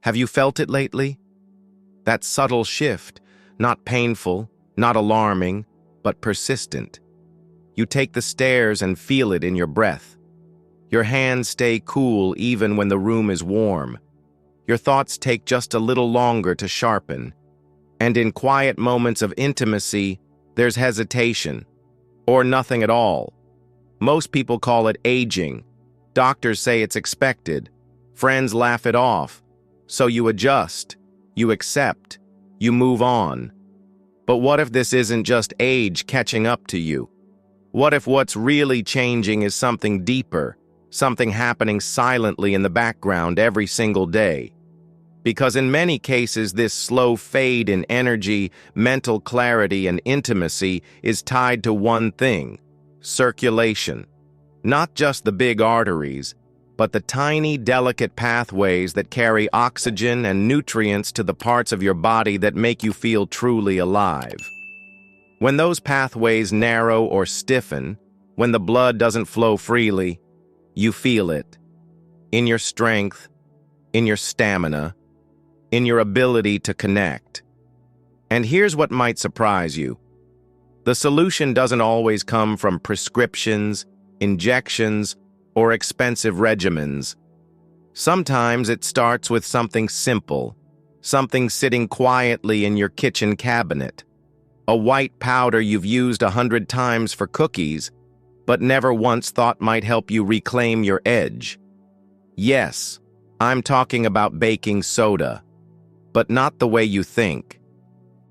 Have you felt it lately? That subtle shift, not painful, not alarming, but persistent. You take the stairs and feel it in your breath. Your hands stay cool even when the room is warm. Your thoughts take just a little longer to sharpen. And in quiet moments of intimacy, there's hesitation, or nothing at all. Most people call it aging. Doctors say it's expected. Friends laugh it off. So you adjust, you accept, you move on. But what if this isn't just age catching up to you? What if what's really changing is something deeper, something happening silently in the background every single day? Because in many cases, this slow fade in energy, mental clarity, and intimacy is tied to one thing: circulation. Not just the big arteries, but the tiny, delicate pathways that carry oxygen and nutrients to the parts of your body that make you feel truly alive. When those pathways narrow or stiffen, when the blood doesn't flow freely, you feel it. In your strength, in your stamina, in your ability to connect. And here's what might surprise you. The solution doesn't always come from prescriptions, injections, or expensive regimens. Sometimes it starts with something simple, something sitting quietly in your kitchen cabinet. A white powder you've used 100 times for cookies, but never once thought might help you reclaim your edge. Yes, I'm talking about baking soda, but not the way you think.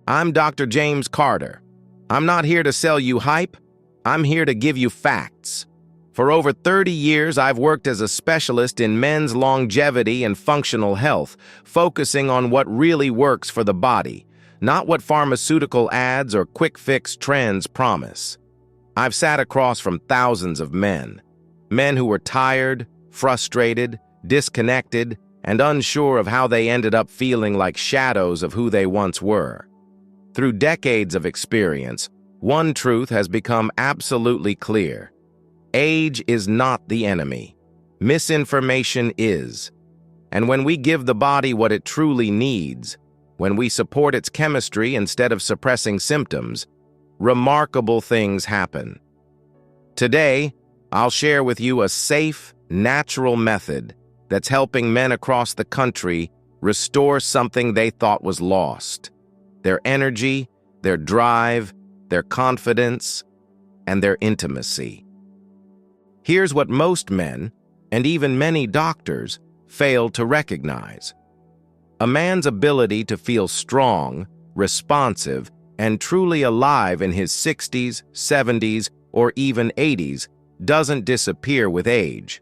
I'm Dr. James Carter. I'm not here to sell you hype. I'm here to give you facts. For over 30 years, I've worked as a specialist in men's longevity and functional health, focusing on what really works for the body, not what pharmaceutical ads or quick-fix trends promise. I've sat across from thousands of men who were tired, frustrated, disconnected, and unsure of how they ended up feeling like shadows of who they once were. Through decades of experience, one truth has become absolutely clear. Age is not the enemy. Misinformation is. And when we give the body what it truly needs, when we support its chemistry instead of suppressing symptoms, remarkable things happen. Today, I'll share with you a safe, natural method that's helping men across the country restore something they thought was lost: their energy, their drive, their confidence, and their intimacy. Here's what most men, and even many doctors, fail to recognize. A man's ability to feel strong, responsive, and truly alive in his 60s, 70s, or even 80s doesn't disappear with age.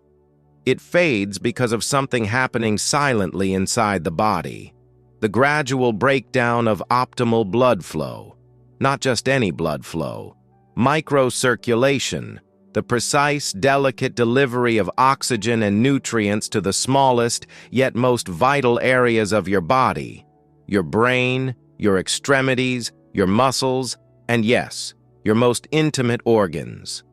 It fades because of something happening silently inside the body. The gradual breakdown of optimal blood flow. Not just any blood flow. Microcirculation. The precise, delicate delivery of oxygen and nutrients to the smallest, yet most vital areas of your body. Your brain, your extremities, your muscles, and yes, your most intimate organs.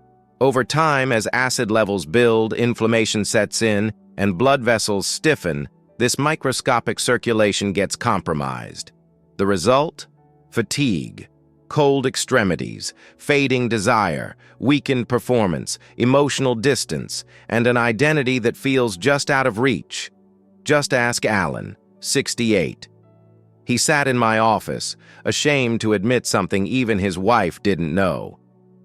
Over time, as acid levels build, inflammation sets in, and blood vessels stiffen, this microscopic circulation gets compromised. The result? Fatigue. Cold extremities, fading desire, weakened performance, emotional distance, and an identity that feels just out of reach. Just ask Alan, 68. He sat in my office, ashamed to admit something even his wife didn't know.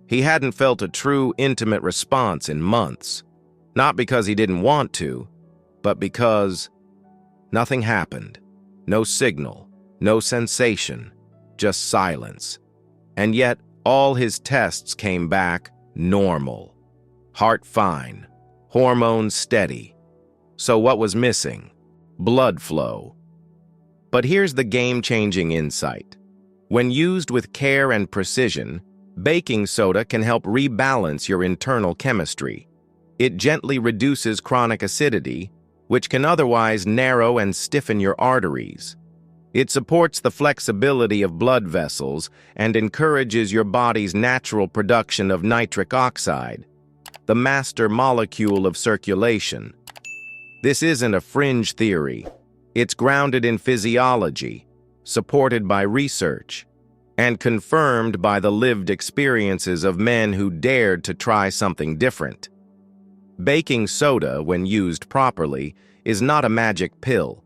He hadn't felt a true, intimate response in months. Not because he didn't want to, but because nothing happened. No signal, no sensation, just silence. And yet, all his tests came back normal. Heart fine, hormones steady. So what was missing? Blood flow. But here's the game-changing insight. When used with care and precision, baking soda can help rebalance your internal chemistry. It gently reduces chronic acidity, which can otherwise narrow and stiffen your arteries. It supports the flexibility of blood vessels and encourages your body's natural production of nitric oxide, the master molecule of circulation. This isn't a fringe theory. It's grounded in physiology, supported by research, and confirmed by the lived experiences of men who dared to try something different. Baking soda, when used properly, is not a magic pill.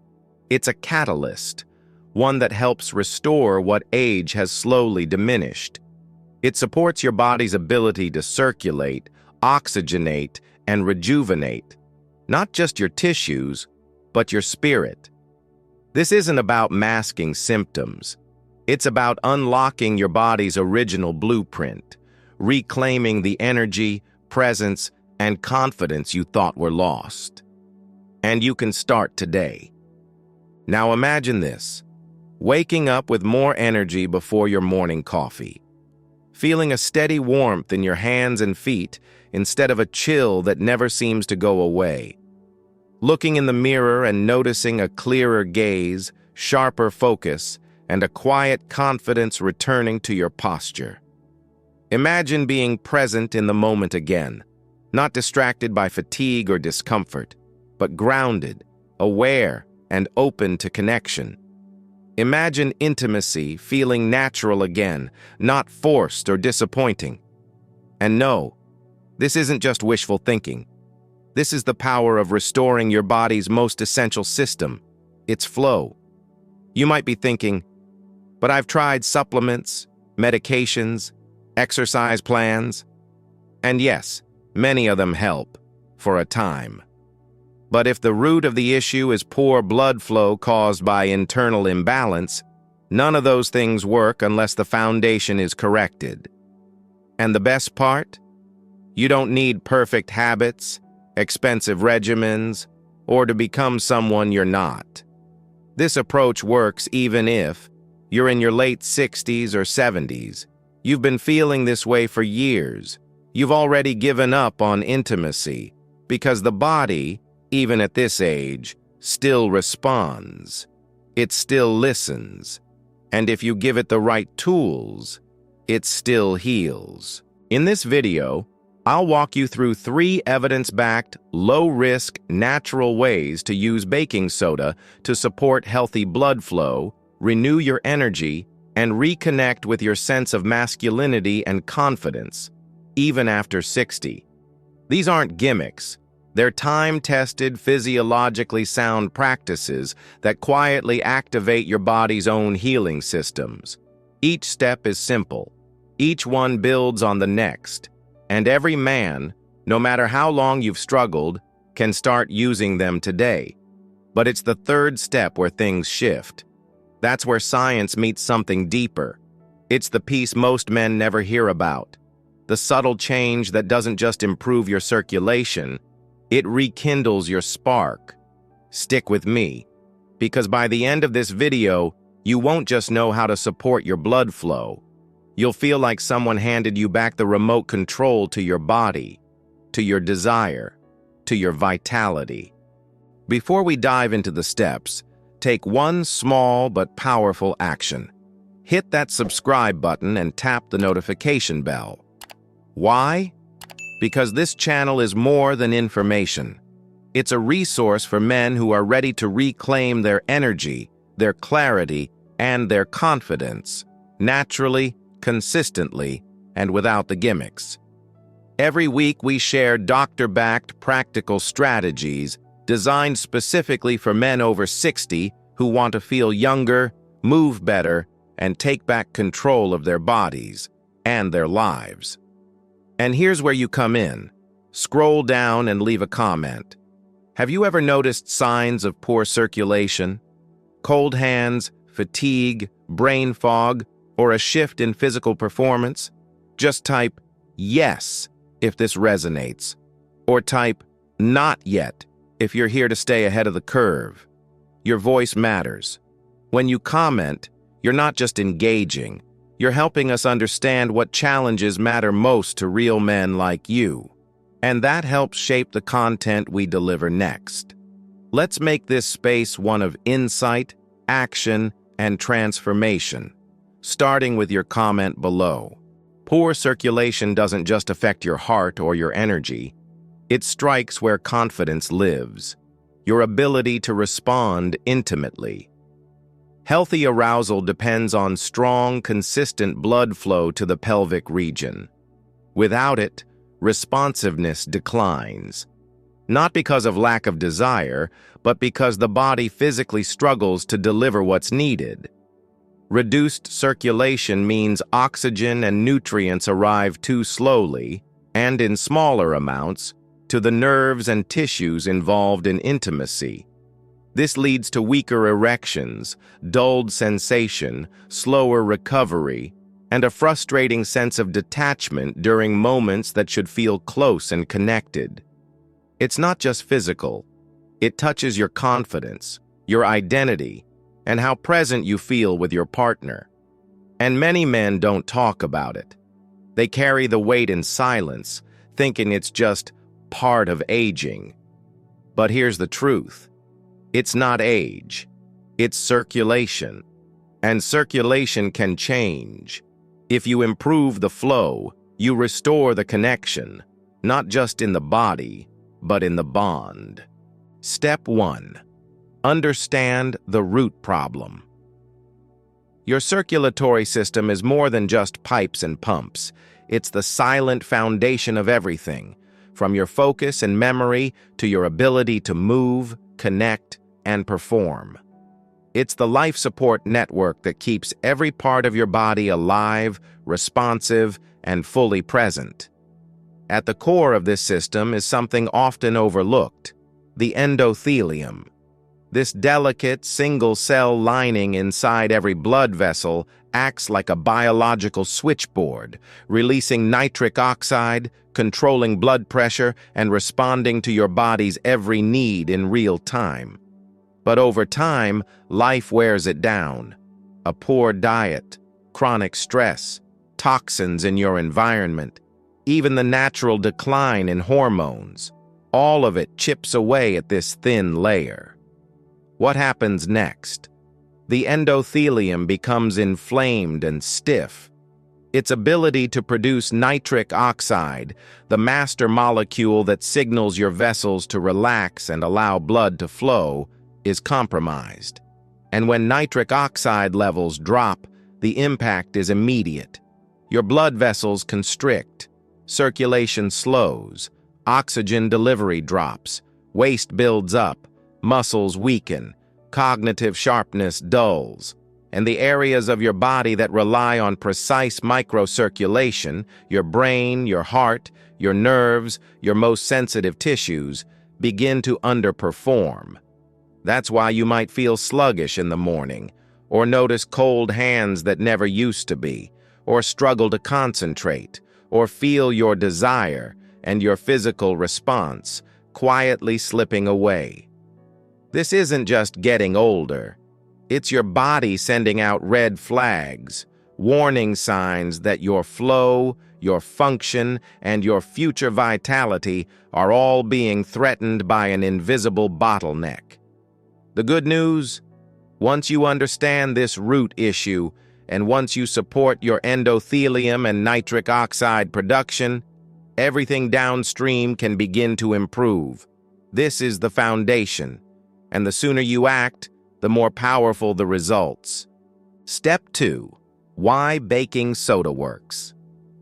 It's a catalyst, one that helps restore what age has slowly diminished. It supports your body's ability to circulate, oxygenate, and rejuvenate, not just your tissues, but your spirit. This isn't about masking symptoms. It's about unlocking your body's original blueprint, reclaiming the energy, presence, and confidence you thought were lost. And you can start today. Now imagine this: waking up with more energy before your morning coffee, feeling a steady warmth in your hands and feet instead of a chill that never seems to go away, looking in the mirror and noticing a clearer gaze, sharper focus, and a quiet confidence returning to your posture. Imagine being present in the moment again, not distracted by fatigue or discomfort, but grounded, aware, and open to connection. Imagine intimacy feeling natural again, not forced or disappointing. And no, this isn't just wishful thinking. This is the power of restoring your body's most essential system, its flow. You might be thinking, but I've tried supplements, medications, exercise plans, and yes, many of them help, for a time. But if the root of the issue is poor blood flow caused by internal imbalance, none of those things work unless the foundation is corrected. And the best part? You don't need perfect habits, expensive regimens, or to become someone you're not. This approach works even if you're in your late 60s or 70s. You've been feeling this way for years. You've already given up on intimacy because the body, even at this age, still responds. It still listens. And if you give it the right tools, it still heals. In this video, I'll walk you through 3 evidence-backed, low-risk, natural ways to use baking soda to support healthy blood flow, renew your energy, and reconnect with your sense of masculinity and confidence, even after 60. These aren't gimmicks. They're time-tested, physiologically sound practices that quietly activate your body's own healing systems. Each step is simple. Each one builds on the next. And every man, no matter how long you've struggled, can start using them today. But it's the 3rd step where things shift. That's where science meets something deeper. It's the piece most men never hear about. The subtle change that doesn't just improve your circulation, it rekindles your spark. Stick with me, because by the end of this video, you won't just know how to support your blood flow. You'll feel like someone handed you back the remote control to your body, to your desire, to your vitality. Before we dive into the steps, take one small but powerful action. Hit that subscribe button and tap the notification bell. Why? Because this channel is more than information. It's a resource for men who are ready to reclaim their energy, their clarity, and their confidence, naturally, consistently, and without the gimmicks. Every week we share doctor-backed practical strategies designed specifically for men over 60 who want to feel younger, move better, and take back control of their bodies and their lives. And here's where you come in. Scroll down and leave a comment. Have you ever noticed signs of poor circulation? Cold hands, fatigue, brain fog, or a shift in physical performance? Just type "yes" if this resonates, or type "not yet" if you're here to stay ahead of the curve. Your voice matters. When you comment, you're not just engaging, you're helping us understand what challenges matter most to real men like you. And that helps shape the content we deliver next. Let's make this space one of insight, action, and transformation. Starting with your comment below. Poor circulation doesn't just affect your heart or your energy. It strikes where confidence lives. your ability to respond intimately. Healthy arousal depends on strong, consistent blood flow to the pelvic region. Without it, responsiveness declines. Not because of lack of desire, but because the body physically struggles to deliver what's needed. Reduced circulation means oxygen and nutrients arrive too slowly, and in smaller amounts, to the nerves and tissues involved in intimacy. This leads to weaker erections, dulled sensation, slower recovery, and a frustrating sense of detachment during moments that should feel close and connected. It's not just physical. It touches your confidence, your identity, and how present you feel with your partner. And many men don't talk about it. They carry the weight in silence, thinking it's just part of aging. But here's the truth. It's not age. It's circulation. And circulation can change. If you improve the flow, you restore the connection, not just in the body, but in the bond. Step 1. Understand the root problem. Your circulatory system is more than just pipes and pumps. It's the silent foundation of everything, from your focus and memory to your ability to move, connect, and perform. It's the life support network that keeps every part of your body alive, responsive, and fully present. At the core of this system is something often overlooked: the endothelium. This delicate, single-cell lining inside every blood vessel acts like a biological switchboard, releasing nitric oxide, controlling blood pressure, and responding to your body's every need in real time. But over time, life wears it down. A poor diet, chronic stress, toxins in your environment, even the natural decline in hormones, all of it chips away at this thin layer. What happens next? The endothelium becomes inflamed and stiff. Its ability to produce nitric oxide, the master molecule that signals your vessels to relax and allow blood to flow, is compromised. And when nitric oxide levels drop, the impact is immediate. Your blood vessels constrict, circulation slows, oxygen delivery drops, waste builds up, muscles weaken, cognitive sharpness dulls, and the areas of your body that rely on precise microcirculation, your brain, your heart, your nerves, your most sensitive tissues, begin to underperform. That's why you might feel sluggish in the morning, or notice cold hands that never used to be, or struggle to concentrate, or feel your desire and your physical response quietly slipping away. This isn't just getting older. It's your body sending out red flags, warning signs that your flow, your function, and your future vitality are all being threatened by an invisible bottleneck. The good news? Once you understand this root issue, and once you support your endothelium and nitric oxide production, everything downstream can begin to improve. This is the foundation, and the sooner you act, the more powerful the results. Step 2. Why baking soda works.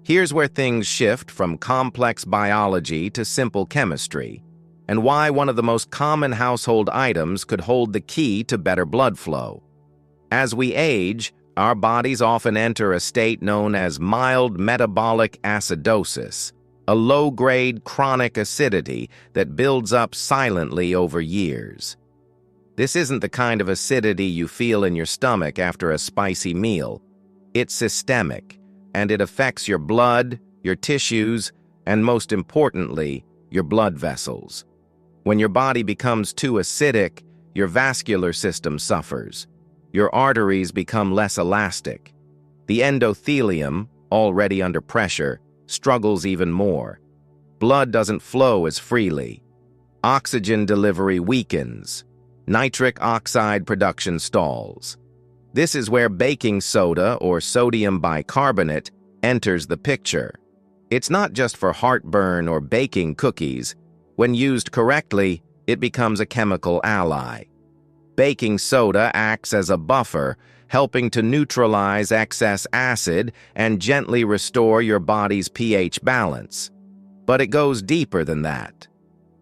Here's where things shift from complex biology to simple chemistry, and why one of the most common household items could hold the key to better blood flow. As we age, our bodies often enter a state known as mild metabolic acidosis, a low-grade chronic acidity that builds up silently over years. This isn't the kind of acidity you feel in your stomach after a spicy meal. It's systemic, and it affects your blood, your tissues, and most importantly, your blood vessels. When your body becomes too acidic, your vascular system suffers. Your arteries become less elastic. The endothelium, already under pressure, struggles even more. Blood doesn't flow as freely. Oxygen delivery weakens. Nitric oxide production stalls. This is where baking soda, or sodium bicarbonate, enters the picture. It's not just for heartburn or baking cookies. When used correctly, it becomes a chemical ally. Baking soda acts as a buffer, helping to neutralize excess acid and gently restore your body's pH balance. But it goes deeper than that.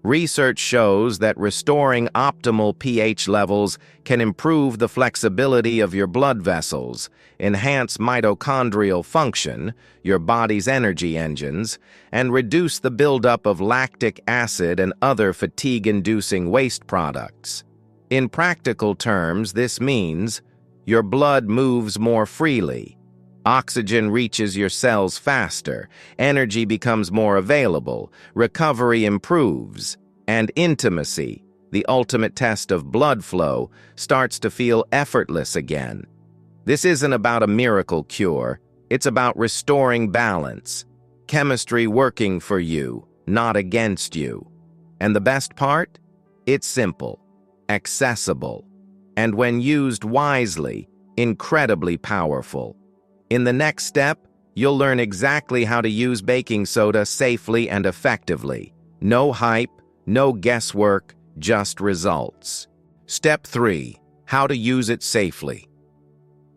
Research shows that restoring optimal pH levels can improve the flexibility of your blood vessels, enhance mitochondrial function, your body's energy engines, and reduce the buildup of lactic acid and other fatigue-inducing waste products. In practical terms, this means your blood moves more freely, oxygen reaches your cells faster, energy becomes more available, recovery improves, and intimacy, the ultimate test of blood flow, starts to feel effortless again. This isn't about a miracle cure, it's about restoring balance, chemistry working for you, not against you. And the best part? It's simple, accessible, and when used wisely, incredibly powerful. In the next step, you'll learn exactly how to use baking soda safely and effectively. No hype, no guesswork, just results. Step 3. How to use it safely.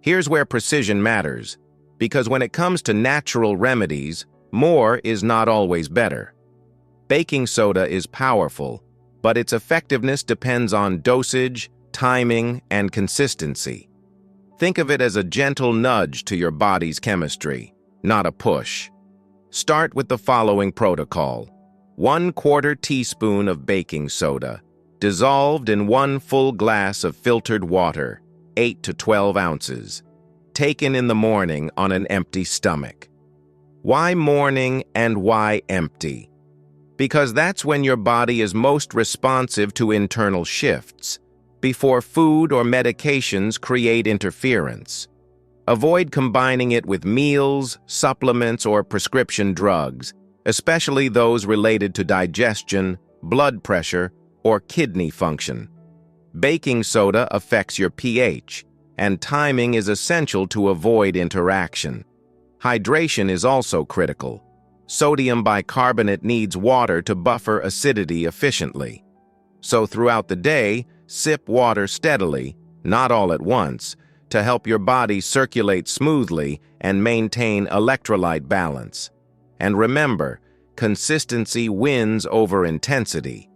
Here's where precision matters, because when it comes to natural remedies, more is not always better. Baking soda is powerful, but its effectiveness depends on dosage, timing, and consistency. Think of it as a gentle nudge to your body's chemistry, not a push. Start with the following protocol. 1/4 teaspoon of baking soda, dissolved in 1 full glass of filtered water, 8 to 12 ounces. Taken in the morning on an empty stomach. Why morning and why empty? Because that's when your body is most responsive to internal shifts, before food or medications create interference. Avoid combining it with meals, supplements, or prescription drugs, especially those related to digestion, blood pressure, or kidney function. Baking soda affects your pH, and timing is essential to avoid interaction. Hydration is also critical. Sodium bicarbonate needs water to buffer acidity efficiently. So throughout the day, sip water steadily, not all at once, to help your body circulate smoothly and maintain electrolyte balance. And remember, consistency wins over intensity.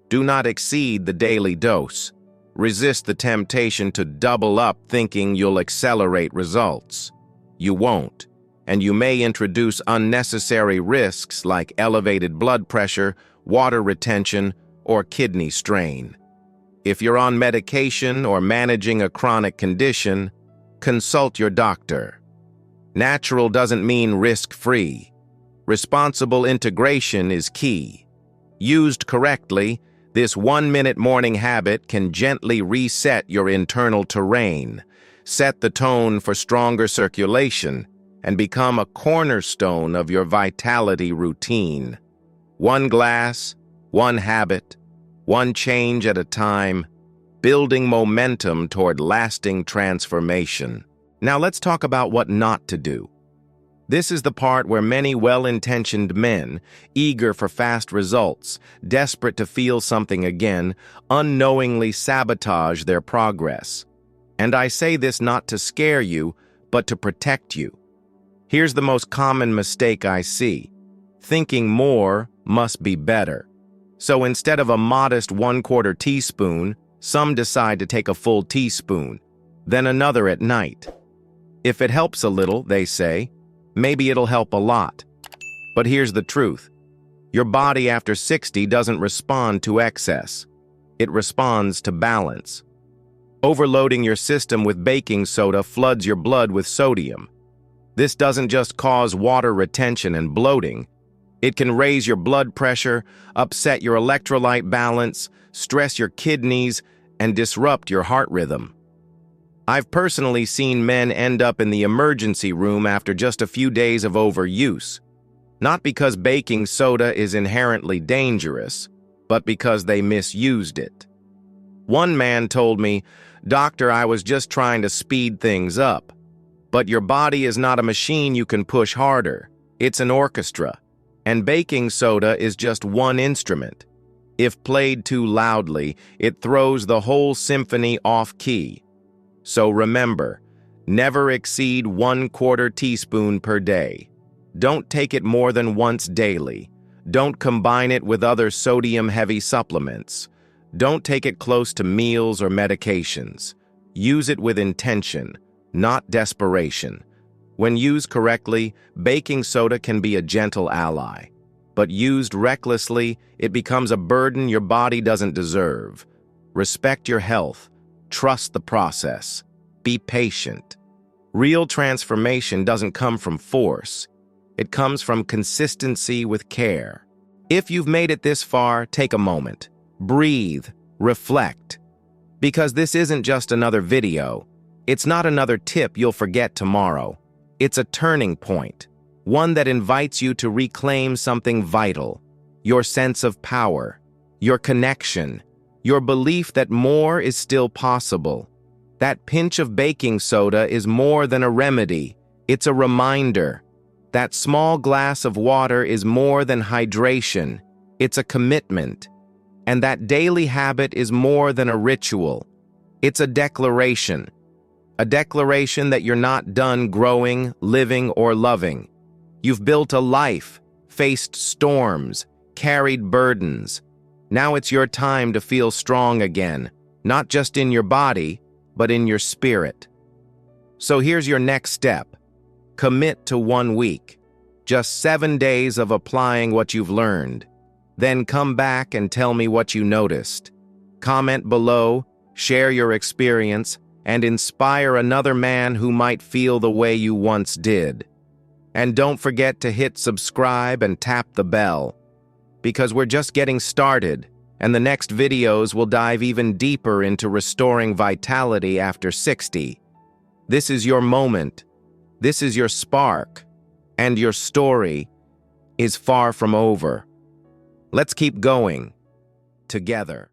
Do not exceed the daily dose. Resist the temptation to double up thinking you'll accelerate results. You won't, and you may introduce unnecessary risks like elevated blood pressure, water retention, or kidney strain. If you're on medication or managing a chronic condition, consult your doctor. Natural doesn't mean risk-free. Responsible integration is key. Used correctly, this 1-minute morning habit can gently reset your internal terrain, set the tone for stronger circulation, and become a cornerstone of your vitality routine. 1 glass, 1 habit, 1 change at a time, building momentum toward lasting transformation. Now let's talk about what not to do. This is the part where many well-intentioned men, eager for fast results, desperate to feel something again, unknowingly sabotage their progress. And I say this not to scare you, but to protect you. Here's the most common mistake I see. Thinking more must be better. So instead of a modest 1/4 teaspoon, some decide to take a full teaspoon, then another at night. If it helps a little, they say, maybe it'll help a lot. But here's the truth. Your body after 60 doesn't respond to excess. It responds to balance. Overloading your system with baking soda floods your blood with sodium. This doesn't just cause water retention and bloating. It can raise your blood pressure, upset your electrolyte balance, stress your kidneys, and disrupt your heart rhythm. I've personally seen men end up in the emergency room after just a few days of overuse, not because baking soda is inherently dangerous, but because they misused it. One man told me, "Doctor, I was just trying to speed things up." But your body is not a machine you can push harder. It's an orchestra, and baking soda is just one instrument. If played too loudly, it throws the whole symphony off key. So remember, never exceed 1/4 teaspoon per day. Don't take it more than once daily. Don't combine it with other sodium-heavy supplements. Don't take it close to meals or medications. Use it with intention, not desperation. When used correctly, baking soda can be a gentle ally. But used recklessly, it becomes a burden your body doesn't deserve. Respect your health. Trust the process. Be patient. Real transformation doesn't come from force. It comes from consistency with care. If you've made it this far, take a moment. Breathe. Reflect. Because this isn't just another video. It's not another tip you'll forget tomorrow. It's a turning point. One that invites you to reclaim something vital. Your sense of power. Your connection. Your belief that more is still possible. That pinch of baking soda is more than a remedy. It's a reminder. That small glass of water is more than hydration. It's a commitment. And that daily habit is more than a ritual. It's a declaration. A declaration that you're not done growing, living, or loving. You've built a life, faced storms, carried burdens. Now it's your time to feel strong again, not just in your body, but in your spirit. So here's your next step. Commit to 1 week. Just 7 days of applying what you've learned. Then come back and tell me what you noticed. Comment below, share your experience, and inspire another man who might feel the way you once did. And don't forget to hit subscribe and tap the bell, because we're just getting started, and the next videos will dive even deeper into restoring vitality after 60. This is your moment. This is your spark, and your story is far from over. Let's keep going together.